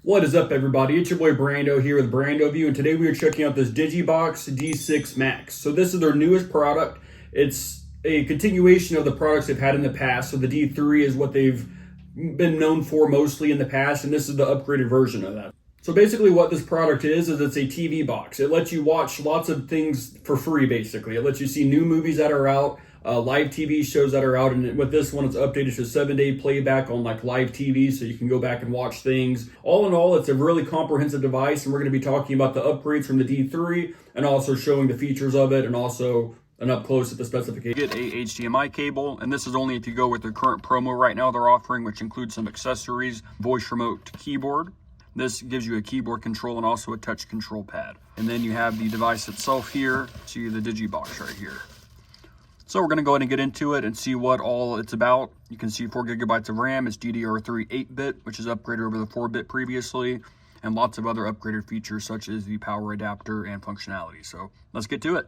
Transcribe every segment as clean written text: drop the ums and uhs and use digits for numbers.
What is up, everybody? It's your boy Brando here with Brando View, and today we are checking out this DigiBox D6 Max. So this is their newest product. It's a continuation of the products they've had in the past. So the D3 is what they've been known for mostly in the past, and this is the upgraded version of that. So basically what this product is it's a TV box. It lets you watch lots of things for free, basically. It lets you see new movies that are out, live TV shows that are out, and with this one, it's updated to 7-day playback on like live TV, so you can go back and watch things. All in all, it's a really comprehensive device, and we're going to be talking about the upgrades from the D3 and also showing the features of it and also an up close at the specification. Get a HDMI cable, and this is only if you go with their current promo right now they're offering, which includes some accessories, voice remote keyboard. This gives you a keyboard control and also a touch control pad. And then you have the device itself here. See the DigiBox right here. So we're going to go ahead and get into it and see what all it's about. You can see 4 gigabytes of RAM. It's DDR3 8-bit, which is upgraded over the 4-bit previously, and lots of other upgraded features such as the power adapter and functionality. So let's get to it.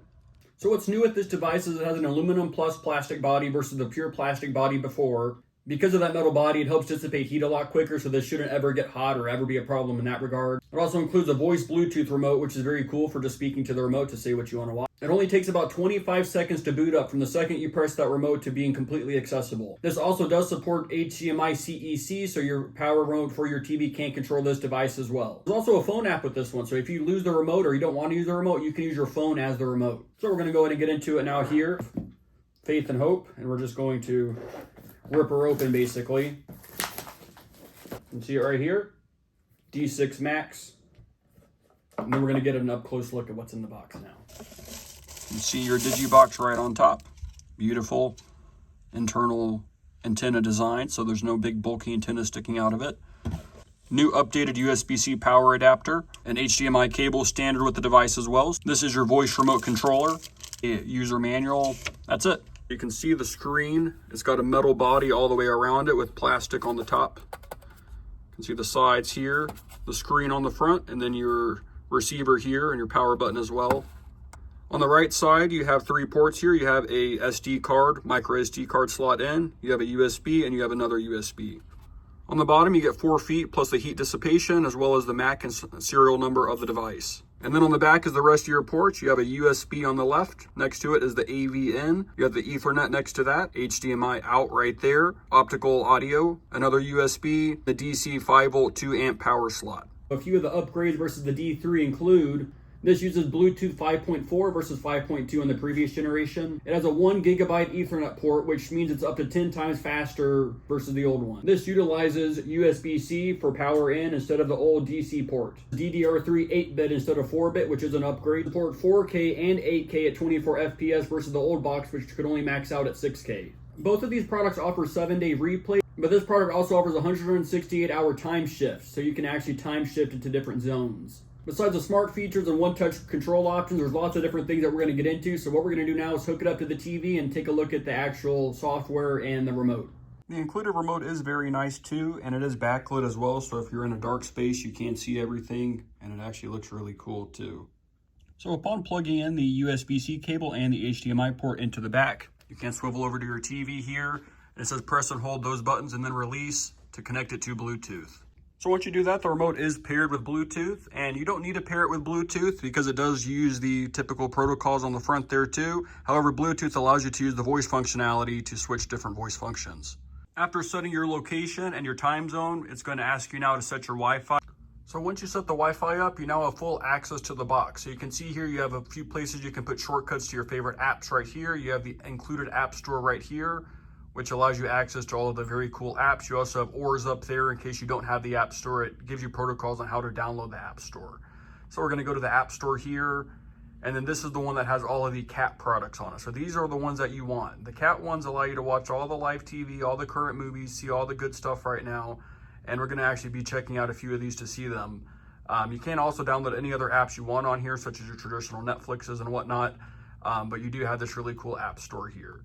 So what's new with this device is it has an aluminum plus plastic body versus the pure plastic body before. Because of that metal body, it helps dissipate heat a lot quicker, so this shouldn't ever get hot or ever be a problem in that regard. It also includes a voice Bluetooth remote, which is very cool for just speaking to the remote to say what you want to watch. It only takes about 25 seconds to boot up from the second you press that remote to being completely accessible. This also does support HDMI CEC, so your power remote for your TV can't control this device as well. There's also a phone app with this one, so if you lose the remote or you don't want to use the remote, you can use your phone as the remote. So we're going to go ahead and get into it now here. Faith and hope, and we're just going to rip her open basically. You can see it right here, D6 Max. And then we're gonna get an up close look at what's in the box now. You see your DigiBox right on top. Beautiful internal antenna design, so there's no big bulky antenna sticking out of it. New updated USB-C power adapter, an HDMI cable standard with the device as well. This is your voice remote controller, a user manual, that's it. You can see the screen. It's got a metal body all the way around it with plastic on the top. You can see the sides here, the screen on the front, and then your receiver here and your power button as well. On the right side, you have 3 ports here. You have a SD card, micro SD card slot in. You have a USB, and you have another USB. On the bottom, you get 4 feet plus the heat dissipation, as well as the MAC and serial number of the device. And then on the back is the rest of your ports. You have a USB on the left. Next to it is the AV in. You have the Ethernet next to that. HDMI out right there. Optical audio. Another USB. The DC 5-volt 2-amp power slot. A few of the upgrades versus the D3 include: this uses Bluetooth 5.4 versus 5.2 in the previous generation. It has a 1 gigabyte Ethernet port, which means it's up to 10 times faster versus the old one. This utilizes USB-C for power in instead of the old DC port. DDR3 8-bit instead of 4-bit, which is an upgrade. Support 4K and 8K at 24 FPS versus the old box, which could only max out at 6K. Both of these products offer 7-day replay, but this product also offers 168-hour time shift, so you can actually time shift into different zones. Besides the smart features and one-touch control options, there's lots of different things that we're going to get into. So what we're going to do now is hook it up to the TV and take a look at the actual software and the remote. The included remote is very nice too, and it is backlit as well. So if you're in a dark space, you can't see everything, and it actually looks really cool too. So upon plugging in the USB-C cable and the HDMI port into the back, you can swivel over to your TV here, and it says press and hold those buttons and then release to connect it to Bluetooth. So once you do that, the remote is paired with Bluetooth, and you don't need to pair it with Bluetooth because it does use the typical protocols on the front there too. However, Bluetooth allows you to use the voice functionality to switch different voice functions. After setting your location and your time zone, it's going to ask you now to set your Wi-Fi. So once you set the Wi-Fi up, you now have full access to the box. So you can see here you have a few places you can put shortcuts to your favorite apps right here. You have the included app store right here, which allows you access to all of the very cool apps. You also have ORs up there in case you don't have the app store. It gives you protocols on how to download the app store. So we're gonna go to the app store here, and then this is the one that has all of the cat products on it. So these are the ones that you want. The cat ones allow you to watch all the live TV, all the current movies, see all the good stuff right now, and we're gonna actually be checking out a few of these to see them. You can also download any other apps you want on here, such as your traditional Netflixes and whatnot, but you do have this really cool app store here.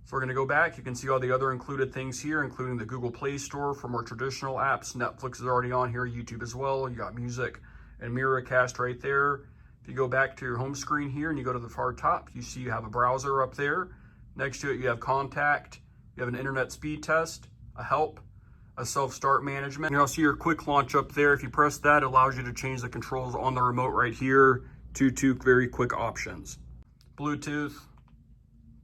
So we're going to go back. You can see all the other included things here, including the Google Play Store for more traditional apps. Netflix is already on here, YouTube as well. You got music and Miracast right there. If you go back to your home screen here and you go to the far top, you see you have a browser up there. Next to it, you have contact, you have an internet speed test, a help, a self-start management. You'll see your quick launch up there. If you press that, it allows you to change the controls on the remote right here to two very quick options. Bluetooth,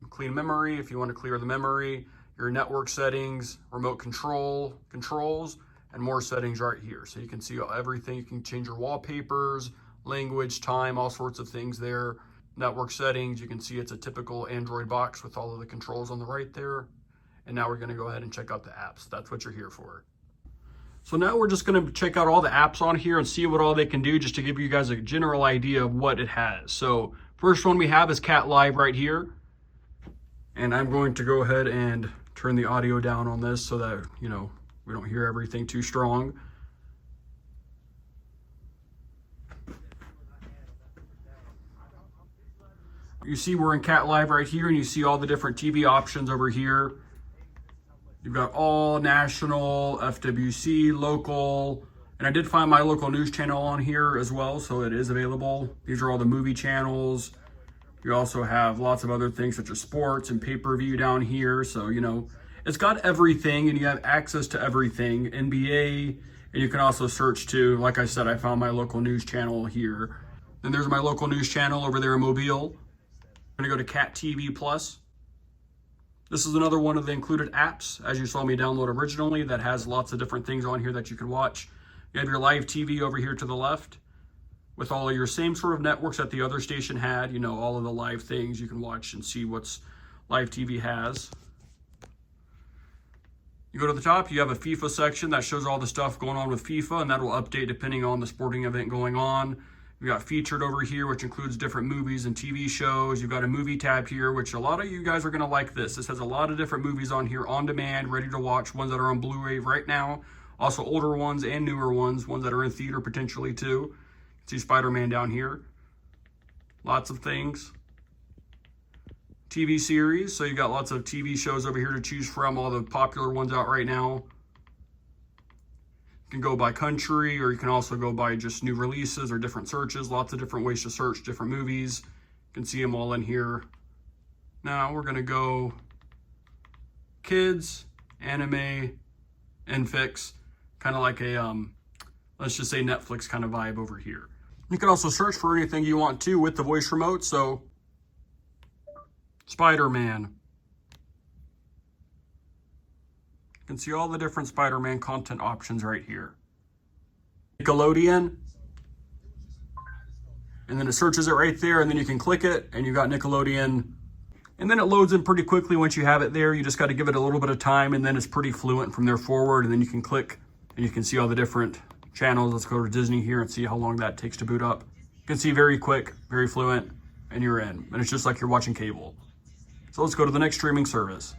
clean memory if you want to clear the memory, your network settings, remote controls, and more settings right here. So you can see everything. You can change your wallpapers, language, time, all sorts of things there. Network settings, you can see it's a typical Android box with all of the controls on the right there. And now we're going to go ahead and check out the apps. That's what you're here for. So now we're just going to check out all the apps on here and see what all they can do, just to give you guys a general idea of what it has. So first one we have is Cat Live right here. And I'm going to go ahead and turn the audio down on this so that, you know, we don't hear everything too strong. You see we're in Cat Live right here, and you see all the different TV options over here. You've got all national, FWC, local, and I did find my local news channel on here as well, so it is available. These are all the movie channels. You also have lots of other things such as sports and pay-per-view down here. So, you know, it's got everything, and you have access to everything. NBA, and you can also search too. Like I said, I found my local news channel here. Then there's my local news channel over there in Mobile. I'm gonna go to Cat TV Plus. This is another one of the included apps, as you saw me download originally, that has lots of different things on here that you can watch. You have your live TV over here to the left with all of your same sort of networks that the other station had, you know, all of the live things you can watch and see what's live TV has. You go to the top, you have a FIFA section that shows all the stuff going on with FIFA, and that will update depending on the sporting event going on. You've got featured over here, which includes different movies and TV shows. You've got a movie tab here, which a lot of you guys are going to like this. This has a lot of different movies on here on demand, ready to watch, ones that are on Blu-ray right now. Also older ones and newer ones that are in theater potentially too. See Spider-Man down here. Lots of things. TV series, so you got lots of TV shows over here to choose from, all the popular ones out right now. You can go by country, or you can also go by just new releases or different searches. Lots of different ways to search different movies. You can see them all in here. Now we're gonna go kids, anime, infix, kind of like a, let's just say Netflix kind of vibe over here. You can also search for anything you want to with the voice remote. So Spider-Man. You can see all the different Spider-Man content options right here. Nickelodeon. And then it searches it right there, and then you can click it, and you got Nickelodeon. And then it loads in pretty quickly once you have it there. You just got to give it a little bit of time, and then it's pretty fluent from there forward. And then you can click, and you can see all the different channels. Let's go to Disney here and see how long that takes to boot up. You can see very quick, very fluent, and you're in. And it's just like you're watching cable. So let's go to the next streaming service.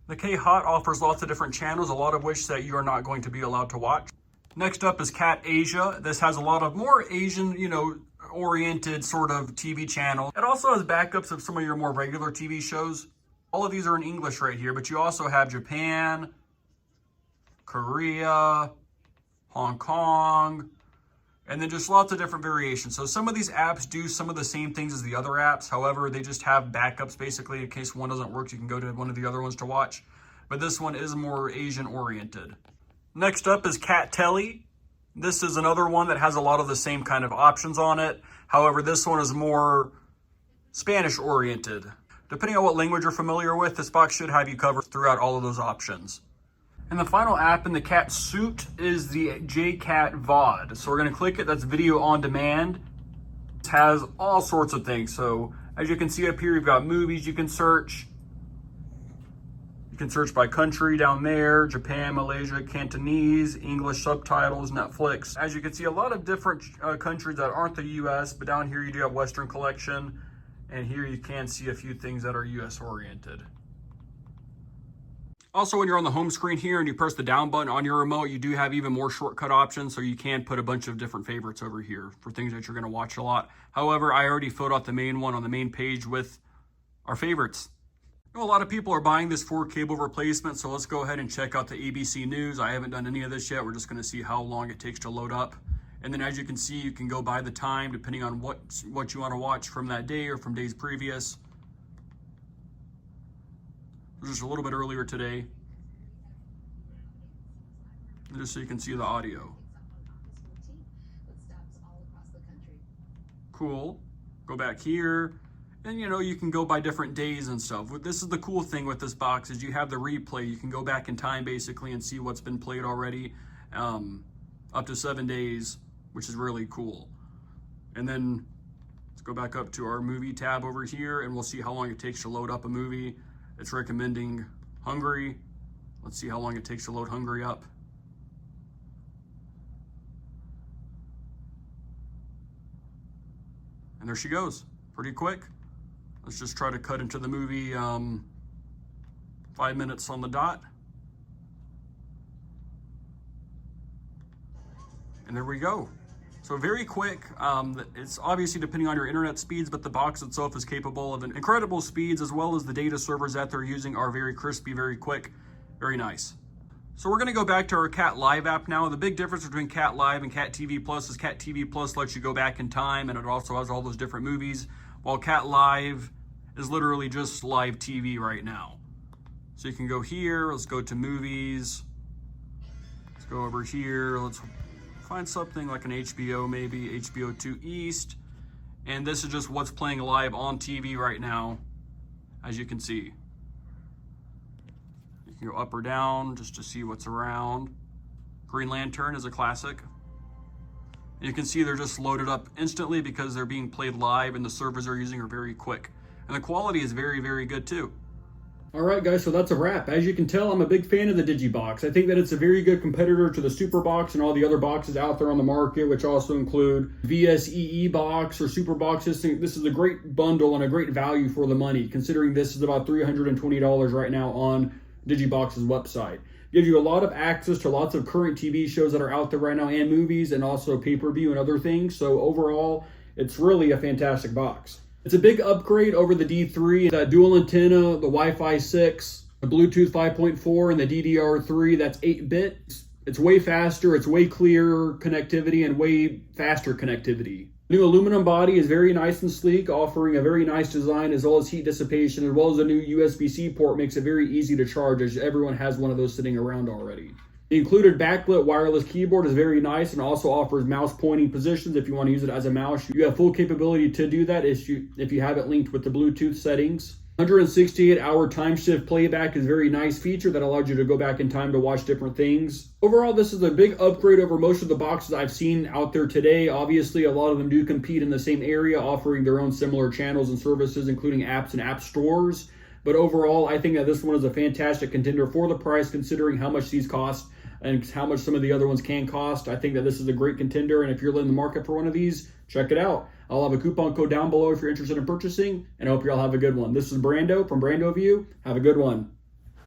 The K-Hot offers lots of different channels, a lot of which that you are not going to be allowed to watch. Next up is Cat Asia. This has a lot of more Asian, you know, oriented sort of TV channel. It also has backups of some of your more regular TV shows. All of these are in English right here, but you also have Japan, Korea, Hong Kong, and then just lots of different variations. So some of these apps do some of the same things as the other apps. However, they just have backups basically in case one doesn't work. You can go to one of the other ones to watch. But this one is more Asian oriented. Next up is Cat Telly. This is another one that has a lot of the same kind of options on it. However, this one is more Spanish oriented. Depending on what language you're familiar with, this box should have you covered throughout all of those options. And the final app in the cat suite is the JCat VOD. So we're gonna click it, that's video on demand. It has all sorts of things. So as you can see up here, you've got movies you can search. You can search by country down there, Japan, Malaysia, Cantonese, English subtitles, Netflix. As you can see, a lot of different countries that aren't the US, but down here you do have Western collection. And here you can see a few things that are US oriented. Also, when you're on the home screen here and you press the down button on your remote, you do have even more shortcut options, so you can put a bunch of different favorites over here for things that you're going to watch a lot. However, I already filled out the main one on the main page with our favorites. A lot of people are buying this for cable replacement, so let's go ahead and check out the ABC News. I haven't done any of this yet. We're just going to see how long it takes to load up. And then as you can see, you can go by the time depending on what you want to watch from that day or from days previous. Just a little bit earlier today. just so you can see the audio. Cool. Go back here, and you know, you can go by different days and stuff. This is the cool thing with this box, is you have the replay. You can go back in time basically and see what's been played already, up to 7 days, which is really cool. And then let's go back up to our movie tab over here, and we'll see how long it takes to load up a movie. It's recommending Hungary. Let's see how long it takes to load Hungary up. And there she goes, pretty quick. Let's just try to cut into the movie 5 minutes on the dot. And there we go. So very quick. It's obviously depending on your internet speeds, but the box itself is capable of incredible speeds, as well as the data servers that they're using are very crispy, very quick, very nice. So we're gonna go back to our Cat Live app now. The big difference between Cat Live and Cat TV Plus is Cat TV Plus lets you go back in time, and it also has all those different movies, while Cat Live is literally just live TV right now. So you can go here, let's go to movies. Let's go over here, let's find something like an HBO, maybe HBO 2 East. And this is just what's playing live on TV right now, as you can see. You can go up or down just to see what's around. Green Lantern is a classic. And you can see they're just loaded up instantly because they're being played live, and the servers they're using are very quick. And the quality is very, very good too. All right, guys, so that's a wrap. As you can tell, I'm a big fan of the DigiBox. I think that it's a very good competitor to the Superbox and all the other boxes out there on the market, which also include VSEE box or Superbox. This is a great bundle and a great value for the money, considering this is about $320 right now on DigiBox's website. Gives you a lot of access to lots of current TV shows that are out there right now, and movies, and also pay-per-view and other things. So overall, it's really a fantastic box. It's a big upgrade over the D3, that dual antenna, the Wi-Fi 6, the Bluetooth 5.4, and the DDR3, that's 8-bit. It's way faster, it's way clearer connectivity, and way faster connectivity. New aluminum body is very nice and sleek, offering a very nice design, as well as heat dissipation, as well as a new USB-C port makes it very easy to charge, as everyone has one of those sitting around already. The included backlit wireless keyboard is very nice and also offers mouse pointing positions if you want to use it as a mouse. You have full capability to do that if you have it linked with the Bluetooth settings. 168-hour time shift playback is a very nice feature that allows you to go back in time to watch different things. Overall, this is a big upgrade over most of the boxes I've seen out there today. Obviously, a lot of them do compete in the same area, offering their own similar channels and services, including apps and app stores. But overall, I think that this one is a fantastic contender for the price, considering how much these cost and how much some of the other ones can cost. I think that this is a great contender, and if you're in the market for one of these, check it out. I'll have a coupon code down below if you're interested in purchasing, and I hope you all have a good one. This is Brando from Brando View. Have a good one.